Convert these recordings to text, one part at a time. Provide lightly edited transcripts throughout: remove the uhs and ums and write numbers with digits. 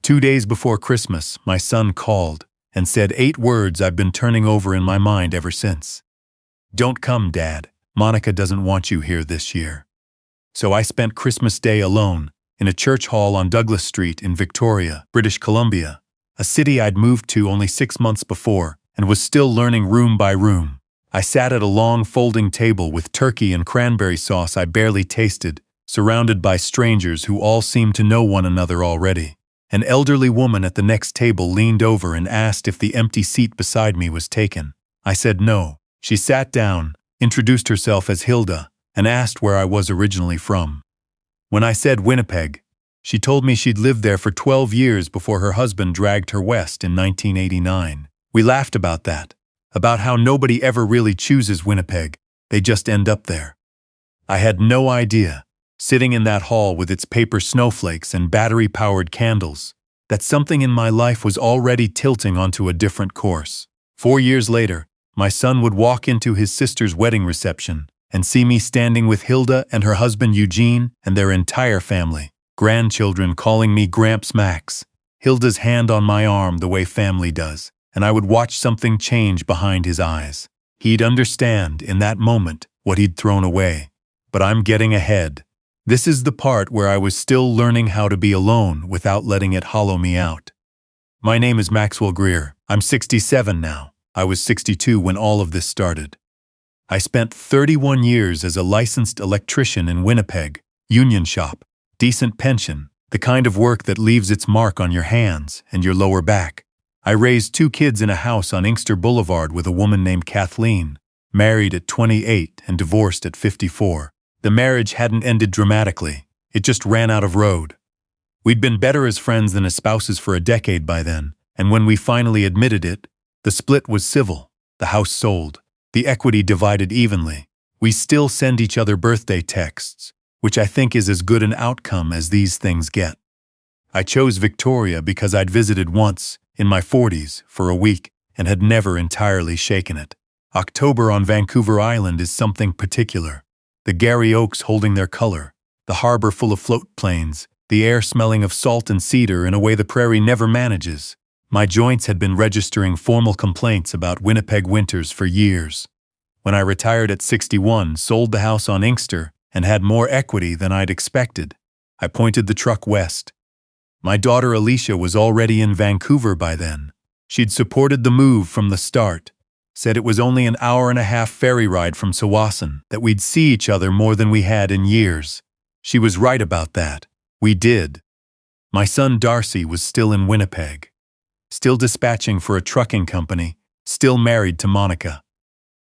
2 days before Christmas, my son called and said 8 words I've been turning over in my mind ever since. "Don't come, Dad. Monica doesn't want you here this year." So I spent Christmas Day alone in a church hall on Douglas Street in Victoria, British Columbia, a city I'd moved to only 6 months before and was still learning room by room. I sat at a long folding table with turkey and cranberry sauce I barely tasted, surrounded by strangers who all seemed to know one another already. An elderly woman at the next table leaned over and asked if the empty seat beside me was taken. I said no. She sat down, introduced herself as Hilda, and asked where I was originally from. When I said Winnipeg, she told me she'd lived there for 12 years before her husband dragged her west in 1989. We laughed about that, about how nobody ever really chooses Winnipeg, they just end up there. I had no idea, sitting in that hall with its paper snowflakes and battery-powered candles, that something in my life was already tilting onto a different course. 4 years later, my son would walk into his sister's wedding reception and see me standing with Hilda and her husband Eugene and their entire family, grandchildren calling me Gramps Max, Hilda's hand on my arm the way family does, and I would watch something change behind his eyes. He'd understand in that moment what he'd thrown away. But I'm getting ahead. This is the part where I was still learning how to be alone without letting it hollow me out. My name is Maxwell Greer. I'm 67 now. I was 62 when all of this started. I spent 31 years as a licensed electrician in Winnipeg, union shop, decent pension, the kind of work that leaves its mark on your hands and your lower back. I raised 2 kids in a house on Inkster Boulevard with a woman named Kathleen, married at 28 and divorced at 54. The marriage hadn't ended dramatically, it just ran out of road. We'd been better as friends than as spouses for a decade by then, and when we finally admitted it, the split was civil, the house sold, the equity divided evenly. We still send each other birthday texts, which I think is as good an outcome as these things get. I chose Victoria because I'd visited once, in my 40s, for a week, and had never entirely shaken it. October on Vancouver Island is something particular. The Garry Oaks holding their color, the harbor full of float planes, the air smelling of salt and cedar in a way the prairie never manages. My joints had been registering formal complaints about Winnipeg winters for years. When I retired at 61, sold the house on Inkster, and had more equity than I'd expected, I pointed the truck west. My daughter Alicia was already in Vancouver by then. She'd supported the move from the start, said it was only an hour-and-a-half ferry ride from Tsawwassen, that we'd see each other more than we had in years. She was right about that. We did. My son Darcy was still in Winnipeg, still dispatching for a trucking company, still married to Monica.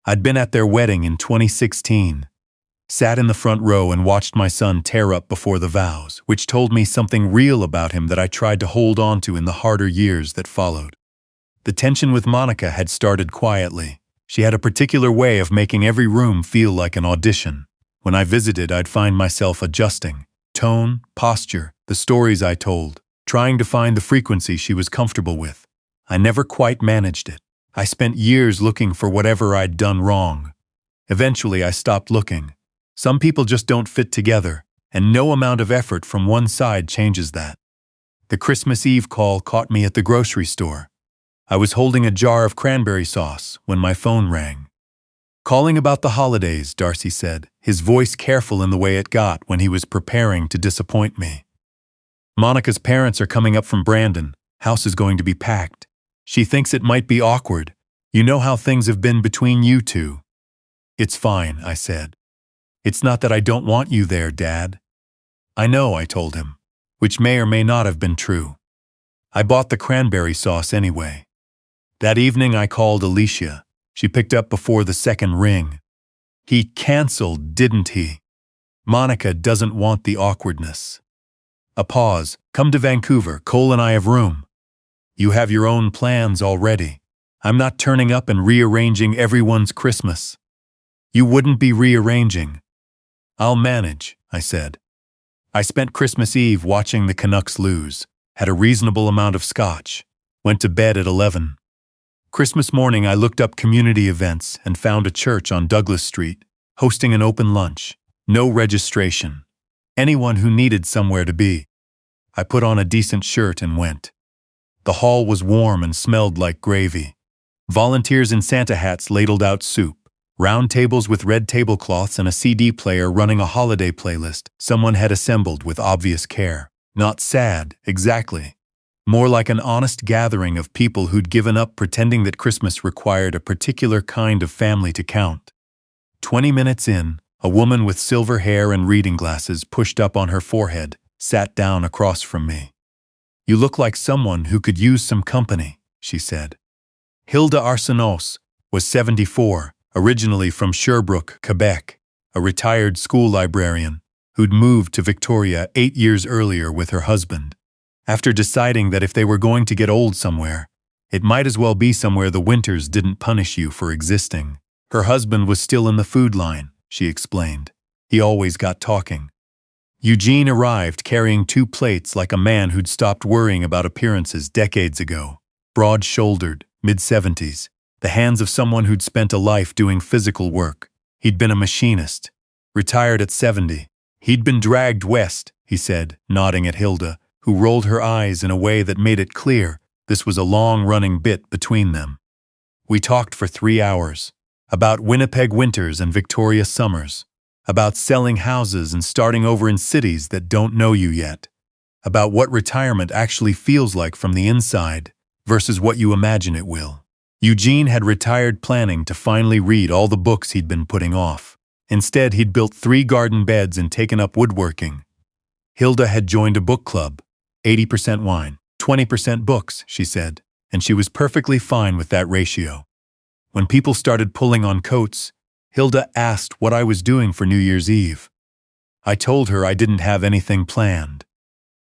I'd been at their wedding in 2016. Sat in the front row and watched my son tear up before the vows, which told me something real about him that I tried to hold on to in the harder years that followed. The tension with Monica had started quietly. She had a particular way of making every room feel like an audition. When I visited, I'd find myself adjusting tone, posture, the stories I told, trying to find the frequency she was comfortable with. I never quite managed it. I spent years looking for whatever I'd done wrong. Eventually, I stopped looking. Some people just don't fit together, and no amount of effort from one side changes that. The Christmas Eve call caught me at the grocery store. I was holding a jar of cranberry sauce when my phone rang. "Calling about the holidays," Darcy said, his voice careful in the way it got when he was preparing to disappoint me. "Monica's parents are coming up from Brandon. House is going to be packed. She thinks it might be awkward. You know how things have been between you two." "It's fine," I said. "It's not that I don't want you there, Dad." "I know," I told him, which may or may not have been true. I bought the cranberry sauce anyway. That evening I called Alicia. She picked up before the second ring. "He canceled, didn't he? Monica doesn't want the awkwardness." A pause. "Come to Vancouver. Cole and I have room." "You have your own plans already. I'm not turning up and rearranging everyone's Christmas." "You wouldn't be rearranging." "I'll manage," I said. I spent Christmas Eve watching the Canucks lose, had a reasonable amount of scotch, went to bed at 11. Christmas morning I looked up community events and found a church on Douglas Street, hosting an open lunch, no registration, anyone who needed somewhere to be. I put on a decent shirt and went. The hall was warm and smelled like gravy. Volunteers in Santa hats ladled out soup. Round tables with red tablecloths and a CD player running a holiday playlist someone had assembled with obvious care. Not sad, exactly. More like an honest gathering of people who'd given up pretending that Christmas required a particular kind of family to count. 20 minutes in, a woman with silver hair and reading glasses pushed up on her forehead sat down across from me. "You look like someone who could use some company," she said. Hilda Arsenault was 74, originally from Sherbrooke, Quebec, a retired school librarian who'd moved to Victoria 8 years earlier with her husband. After deciding that if they were going to get old somewhere, it might as well be somewhere the winters didn't punish you for existing. Her husband was still in the food line, she explained. He always got talking. Eugene arrived carrying 2 plates like a man who'd stopped worrying about appearances decades ago. Broad-shouldered, mid-70s, the hands of someone who'd spent a life doing physical work. He'd been a machinist, retired at 70. He'd been dragged west, he said, nodding at Hilda, who rolled her eyes in a way that made it clear this was a long-running bit between them. We talked for 3 hours, about Winnipeg winters and Victoria summers, about selling houses and starting over in cities that don't know you yet, about what retirement actually feels like from the inside versus what you imagine it will. Eugene had retired planning to finally read all the books he'd been putting off. Instead, he'd built 3 garden beds and taken up woodworking. Hilda had joined a book club, 80% wine, 20% books, she said, and she was perfectly fine with that ratio. When people started pulling on coats, Hilda asked what I was doing for New Year's Eve. I told her I didn't have anything planned.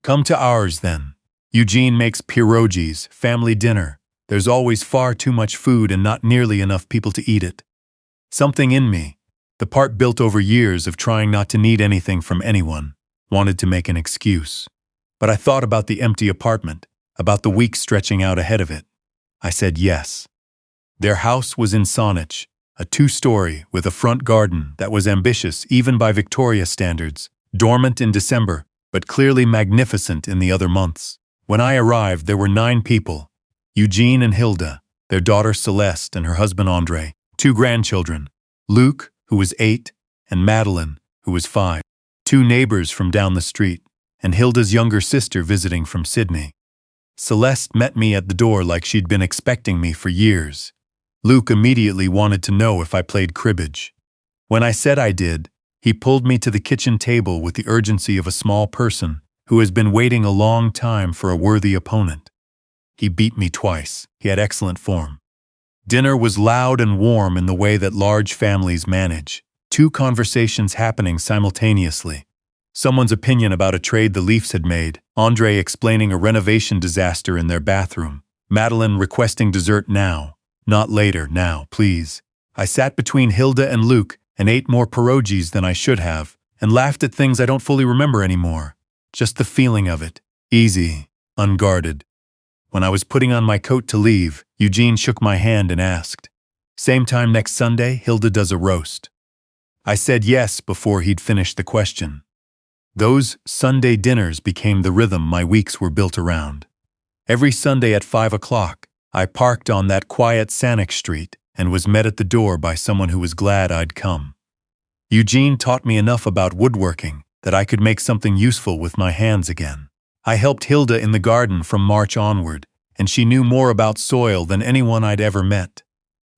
"Come to ours, then. Eugene makes pierogies, family dinner. There's always far too much food and not nearly enough people to eat it." Something in me, the part built over years of trying not to need anything from anyone, wanted to make an excuse. But I thought about the empty apartment, about the week stretching out ahead of it. I said yes. Their house was in Saanich, a 2-story with a front garden that was ambitious even by Victoria standards, dormant in December, but clearly magnificent in the other months. When I arrived, there were 9 people: Eugene and Hilda, their daughter Celeste and her husband Andre, 2 grandchildren, Luke, who was 8, and Madeline, who was 5, 2 neighbors from down the street, and Hilda's younger sister visiting from Sydney. Celeste met me at the door like she'd been expecting me for years. Luke immediately wanted to know if I played cribbage. When I said I did, he pulled me to the kitchen table with the urgency of a small person who has been waiting a long time for a worthy opponent. He beat me twice. He had excellent form. Dinner was loud and warm in the way that large families manage. 2 conversations happening simultaneously. Someone's opinion about a trade the Leafs had made, Andre explaining a renovation disaster in their bathroom, Madeline requesting dessert now, not later, now, please. I sat between Hilda and Luke and ate more pierogies than I should have, and laughed at things I don't fully remember anymore. Just the feeling of it. Easy, unguarded. When I was putting on my coat to leave, Eugene shook my hand and asked, "Same time next Sunday, Hilda does a roast." I said yes before he'd finished the question. Those Sunday dinners became the rhythm my weeks were built around. Every Sunday at 5 o'clock, I parked on that quiet Saanich Street and was met at the door by someone who was glad I'd come. Eugene taught me enough about woodworking that I could make something useful with my hands again. I helped Hilda in the garden from March onward, and she knew more about soil than anyone I'd ever met.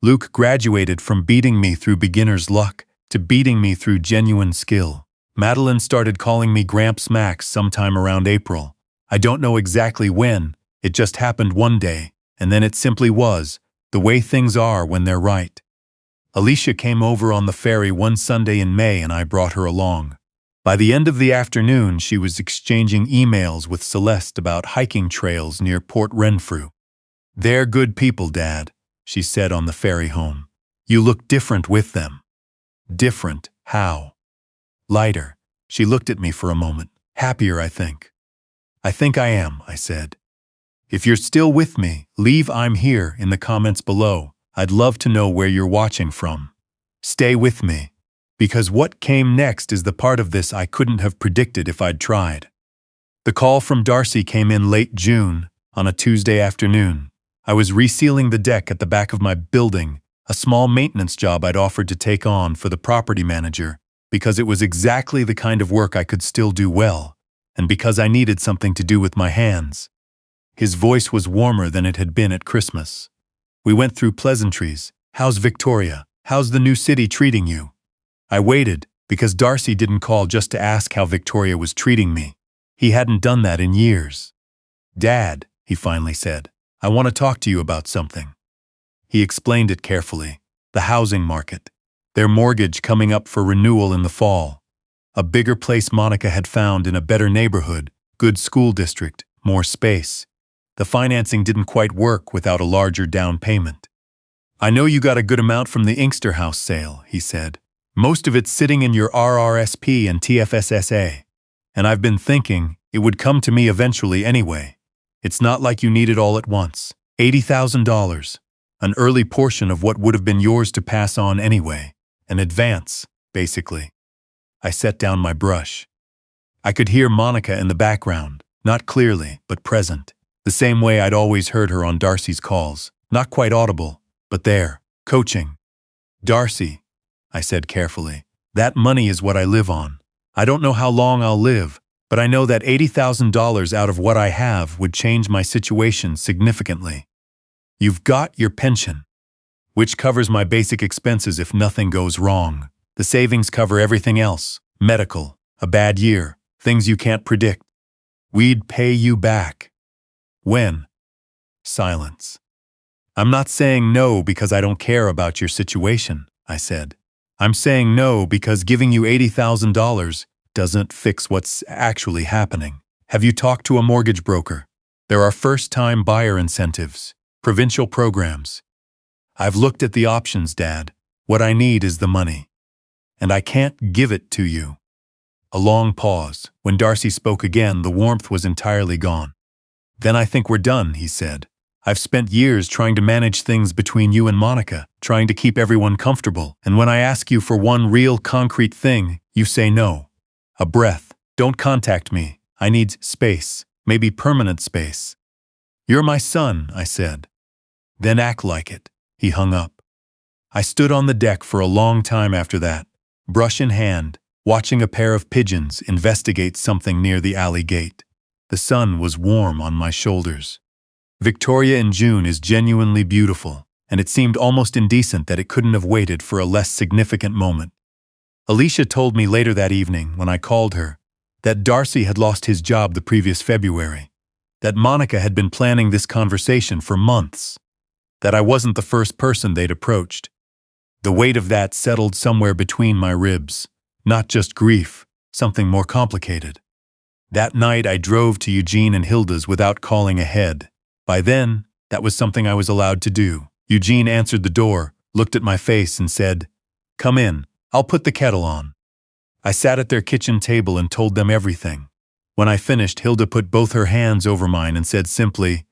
Luke graduated from beating me through beginner's luck to beating me through genuine skill. Madeline started calling me Gramps Max sometime around April. I don't know exactly when, it just happened one day, and then it simply was, the way things are when they're right. Alicia came over on the ferry one Sunday in May and I brought her along. By the end of the afternoon, she was exchanging emails with Celeste about hiking trails near Port Renfrew. "They're good people, Dad," she said on the ferry home. "You look different with them." Different, how? Lighter. She looked at me for a moment. Happier, I think. "I think I am," I said. If you're still with me, leave "I'm here" in the comments below. I'd love to know where you're watching from. Stay with me, because what came next is the part of this I couldn't have predicted if I'd tried. The call from Darcy came in late June, on a Tuesday afternoon. I was resealing the deck at the back of my building, a small maintenance job I'd offered to take on for the property manager, because it was exactly the kind of work I could still do well, and because I needed something to do with my hands. His voice was warmer than it had been at Christmas. We went through pleasantries. How's Victoria? How's the new city treating you? I waited, because Darcy didn't call just to ask how Victoria was treating me. He hadn't done that in years. Dad, he finally said, I want to talk to you about something. He explained it carefully. The housing market. Their mortgage coming up for renewal in the fall. A bigger place Monica had found in a better neighborhood, good school district, more space. The financing didn't quite work without a larger down payment. I know you got a good amount from the Inkster house sale, he said. Most of it's sitting in your RRSP and TFSSA. And I've been thinking it would come to me eventually anyway. It's not like you need it all at once. $80,000. An early portion of what would have been yours to pass on anyway. An advance, basically. I set down my brush. I could hear Monica in the background, not clearly, but present. The same way I'd always heard her on Darcy's calls. Not quite audible, but there, coaching. Darcy, I said carefully, that money is what I live on. I don't know how long I'll live, but I know that $80,000 out of what I have would change my situation significantly. You've got your pension, which covers my basic expenses if nothing goes wrong. The savings cover everything else, medical, a bad year, things you can't predict. We'd pay you back. When? Silence. I'm not saying no because I don't care about your situation, I said. I'm saying no because giving you $80,000 doesn't fix what's actually happening. Have you talked to a mortgage broker? There are first-time buyer incentives, provincial programs. I've looked at the options, Dad. What I need is the money. And I can't give it to you. A long pause. When Darcy spoke again, the warmth was entirely gone. Then I think we're done, he said. I've spent years trying to manage things between you and Monica, trying to keep everyone comfortable, and when I ask you for one real concrete thing, you say no. A breath. Don't contact me. I need space, maybe permanent space. You're my son, I said. Then act like it. He hung up. I stood on the deck for a long time after that, brush in hand, watching a pair of pigeons investigate something near the alley gate. The sun was warm on my shoulders. Victoria in June is genuinely beautiful, and it seemed almost indecent that it couldn't have waited for a less significant moment. Alicia told me later that evening, when I called her, that Darcy had lost his job the previous February, that Monica had been planning this conversation for months, that I wasn't the first person they'd approached. The weight of that settled somewhere between my ribs, not just grief, something more complicated. That night I drove to Eugene and Hilda's without calling ahead. By then, that was something I was allowed to do. Eugene answered the door, looked at my face and said, "Come in, I'll put the kettle on." I sat at their kitchen table and told them everything. When I finished, Hilda put both her hands over mine and said simply,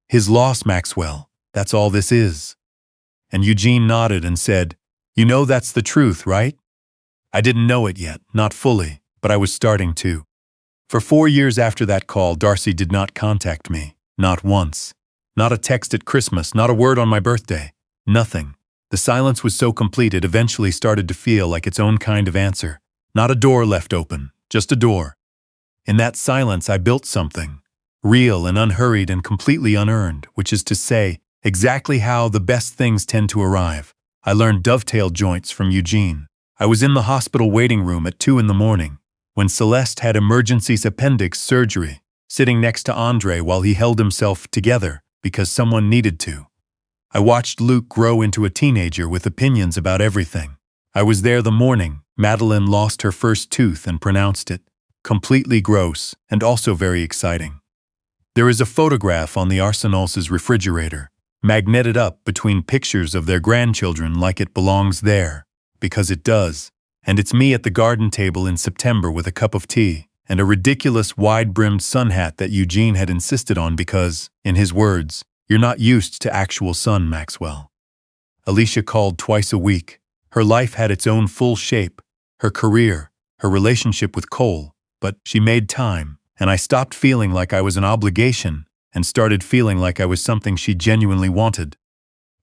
"His loss, Maxwell, that's all this is." And Eugene nodded and said, "You know that's the truth, right?" I didn't know it yet, not fully, but I was starting to. For 4 years after that call, Darcy did not contact me. Not once. Not a text at Christmas, not a word on my birthday. Nothing. The silence was so complete it eventually started to feel like its own kind of answer. Not a door left open, just a door. In that silence I built something. Real and unhurried and completely unearned, which is to say, exactly how the best things tend to arrive. I learned dovetail joints from Eugene. I was in the hospital waiting room at 2 a.m, when Celeste had emergency appendix surgery, sitting next to Andre while he held himself together because someone needed to. I watched Luke grow into a teenager with opinions about everything. I was there the morning Madeline lost her first tooth and pronounced it completely gross and also very exciting. There is a photograph on the Arsenal's refrigerator, magneted up between pictures of their grandchildren like it belongs there, because it does, and it's me at the garden table in September with a cup of tea and a ridiculous wide-brimmed sun hat that Eugene had insisted on because, in his words, "You're not used to actual sun, Maxwell." Alicia called twice a week. Her life had its own full shape, her career, her relationship with Cole, but she made time, and I stopped feeling like I was an obligation and started feeling like I was something she genuinely wanted.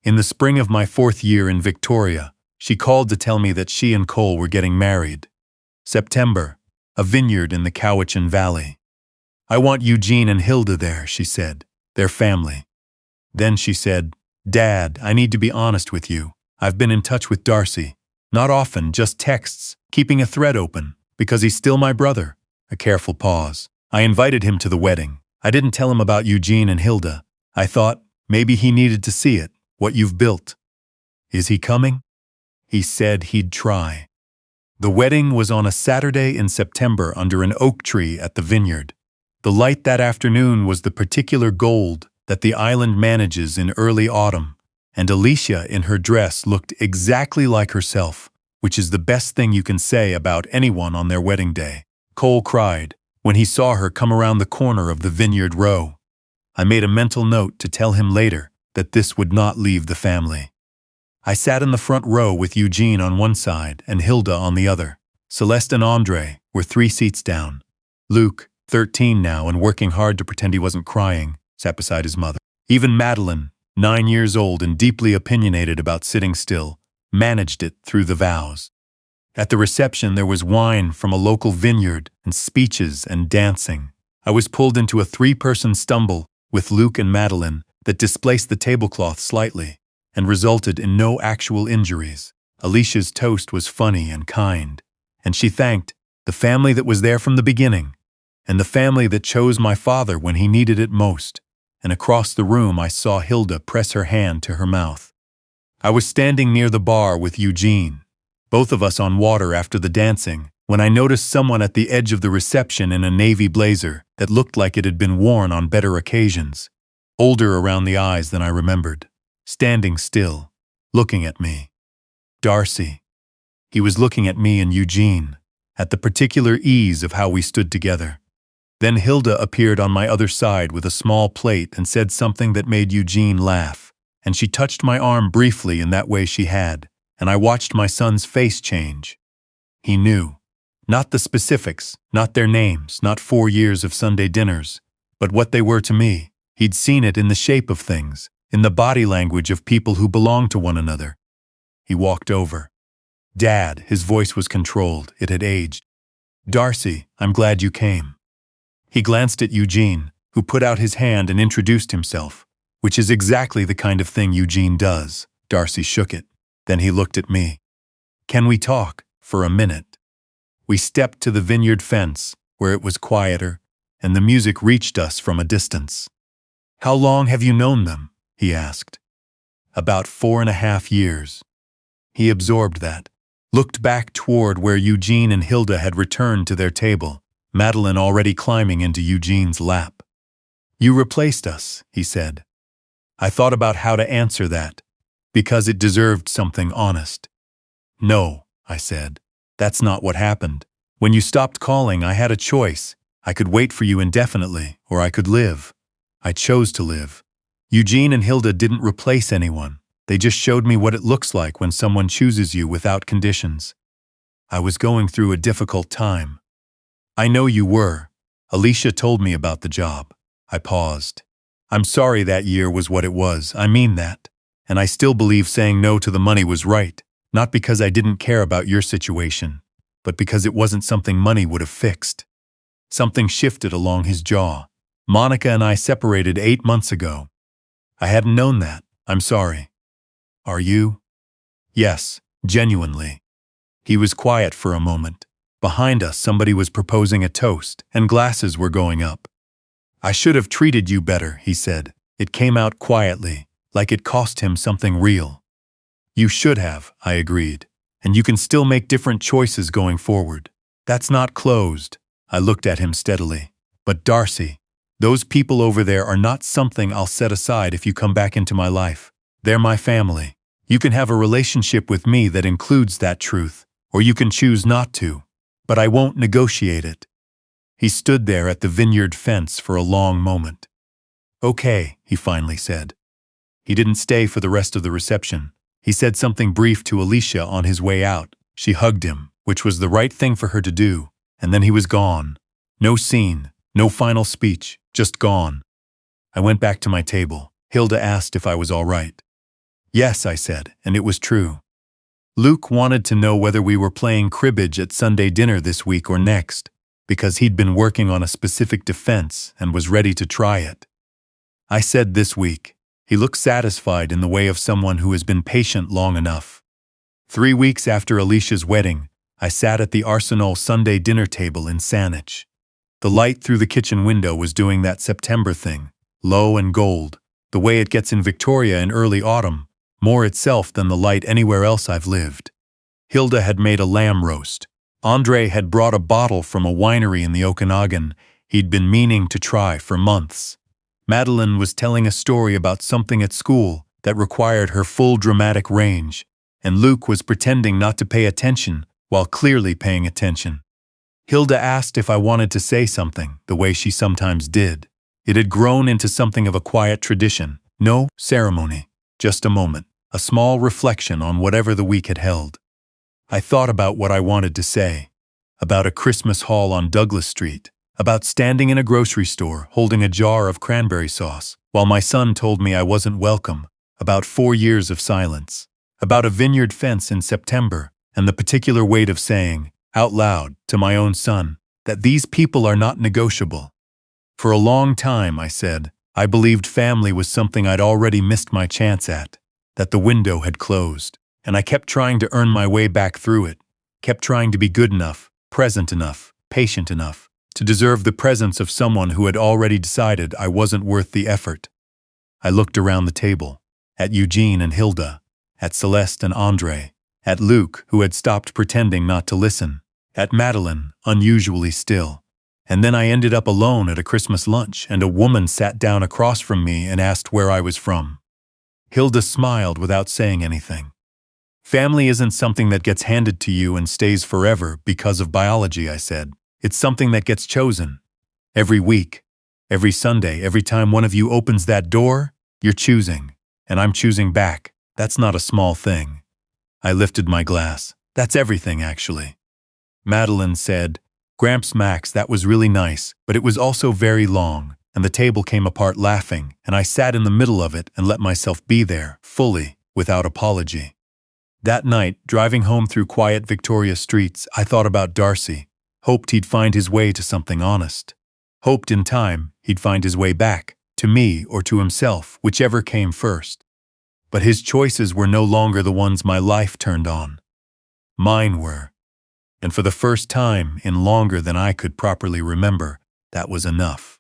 In the spring of my 4th year in Victoria, she called to tell me that she and Cole were getting married. September, a vineyard in the Cowichan Valley. I want Eugene and Hilda there, she said, their family. Then she said, Dad, I need to be honest with you. I've been in touch with Darcy. Not often, just texts, keeping a thread open, because he's still my brother. A careful pause. I invited him to the wedding. I didn't tell him about Eugene and Hilda. I thought, maybe he needed to see it, what you've built. Is he coming? He said he'd try. The wedding was on a Saturday in September under an oak tree at the vineyard. The light that afternoon was the particular gold that the island manages in early autumn, and Alicia in her dress looked exactly like herself, which is the best thing you can say about anyone on their wedding day. Cole cried when he saw her come around the corner of the vineyard row. I made a mental note to tell him later that this would not leave the family. I sat in the front row with Eugene on one side and Hilda on the other. Celeste and Andre were 3 seats down. Luke, 13 now and working hard to pretend he wasn't crying, sat beside his mother. Even Madeline, 9 years old and deeply opinionated about sitting still, managed it through the vows. At the reception there was wine from a local vineyard and speeches and dancing. I was pulled into a 3-person stumble with Luke and Madeline that displaced the tablecloth slightly and resulted in no actual injuries. Alicia's toast was funny and kind, and she thanked the family that was there from the beginning, and the family that chose my father when he needed it most. And across the room I saw Hilda press her hand to her mouth. I was standing near the bar with Eugene, both of us on water after the dancing, when I noticed someone at the edge of the reception in a navy blazer that looked like it had been worn on better occasions, older around the eyes than I remembered, standing still, looking at me. Darcy. He was looking at me and Eugene, at the particular ease of how we stood together. Then Hilda appeared on my other side with a small plate and said something that made Eugene laugh, and she touched my arm briefly in that way she had, and I watched my son's face change. He knew. Not the specifics, not their names, not 4 years of Sunday dinners, but what they were to me. He'd seen it in the shape of things, in the body language of people who belonged to one another. He walked over. Dad, his voice was controlled, it had aged. Darcy, I'm glad you came. He glanced at Eugene, who put out his hand and introduced himself, which is exactly the kind of thing Eugene does. Darcy shook it. Then he looked at me. Can we talk for a minute? We stepped to the vineyard fence, where it was quieter, and the music reached us from a distance. How long have you known them? He asked. About 4.5 years. He absorbed that, looked back toward where Eugene and Hilda had returned to their table, Madeline already climbing into Eugene's lap. You replaced us, he said. I thought about how to answer that, because it deserved something honest. No, I said. That's not what happened. When you stopped calling, I had a choice. I could wait for you indefinitely, or I could live. I chose to live. Eugene and Hilda didn't replace anyone. They just showed me what it looks like when someone chooses you without conditions. I was going through a difficult time. I know you were. Alicia told me about the job. I paused. I'm sorry that year was what it was. I mean that. And I still believe saying no to the money was right, not because I didn't care about your situation, but because it wasn't something money would have fixed. Something shifted along his jaw. Monica and I separated 8 months ago. I hadn't known that. I'm sorry. Are you? Yes, genuinely. He was quiet for a moment. Behind us, somebody was proposing a toast, and glasses were going up. I should have treated you better, he said. It came out quietly, like it cost him something real. You should have, I agreed. And you can still make different choices going forward. That's not closed. I looked at him steadily. But Darcy, those people over there are not something I'll set aside if you come back into my life. They're my family. You can have a relationship with me that includes that truth, or you can choose not to. But I won't negotiate it. He stood there at the vineyard fence for a long moment. Okay, he finally said. He didn't stay for the rest of the reception. He said something brief to Alicia on his way out. She hugged him, which was the right thing for her to do, and then he was gone. No scene, No final speech, just gone. I went back to my table. Hilda asked if I was all right. Yes, I said, and it was true. Luke wanted to know whether we were playing cribbage at Sunday dinner this week or next, because he'd been working on a specific defense and was ready to try it. I said this week. He looked satisfied in the way of someone who has been patient long enough. 3 weeks after Alicia's wedding, I sat at the Arsenal Sunday dinner table in Saanich. The light through the kitchen window was doing that September thing, low and gold, the way it gets in Victoria in early autumn, more itself than the light anywhere else I've lived. Hilda had made a lamb roast. Andre had brought a bottle from a winery in the Okanagan he'd been meaning to try for months. Madeline was telling a story about something at school that required her full dramatic range, and Luke was pretending not to pay attention while clearly paying attention. Hilda asked if I wanted to say something, the way she sometimes did. It had grown into something of a quiet tradition. No ceremony, just a moment, a small reflection on whatever the week had held. I thought about what I wanted to say, about a Christmas haul on Douglas Street, about standing in a grocery store holding a jar of cranberry sauce while my son told me I wasn't welcome, about 4 years of silence, about a vineyard fence in September and the particular weight of saying, out loud, to my own son, that these people are not negotiable. For a long time, I said, I believed family was something I'd already missed my chance at, that the window had closed, and I kept trying to earn my way back through it, kept trying to be good enough, present enough, patient enough, to deserve the presence of someone who had already decided I wasn't worth the effort. I looked around the table, at Eugene and Hilda, at Celeste and Andre, at Luke, who had stopped pretending not to listen, at Madeline, unusually still. And then I ended up alone at a Christmas lunch, and a woman sat down across from me and asked where I was from. Hilda smiled without saying anything. Family isn't something that gets handed to you and stays forever because of biology, I said. It's something that gets chosen. Every week, every Sunday, every time one of you opens that door, you're choosing, and I'm choosing back. That's not a small thing. I lifted my glass. That's everything, actually. Madeline said, Gramps Max, that was really nice, but it was also very long, and the table came apart laughing, and I sat in the middle of it and let myself be there, fully, without apology. That night, driving home through quiet Victoria streets, I thought about Darcy, hoped he'd find his way to something honest. Hoped in time he'd find his way back, to me or to himself, whichever came first. But his choices were no longer the ones my life turned on. Mine were. And for the first time in longer than I could properly remember, that was enough.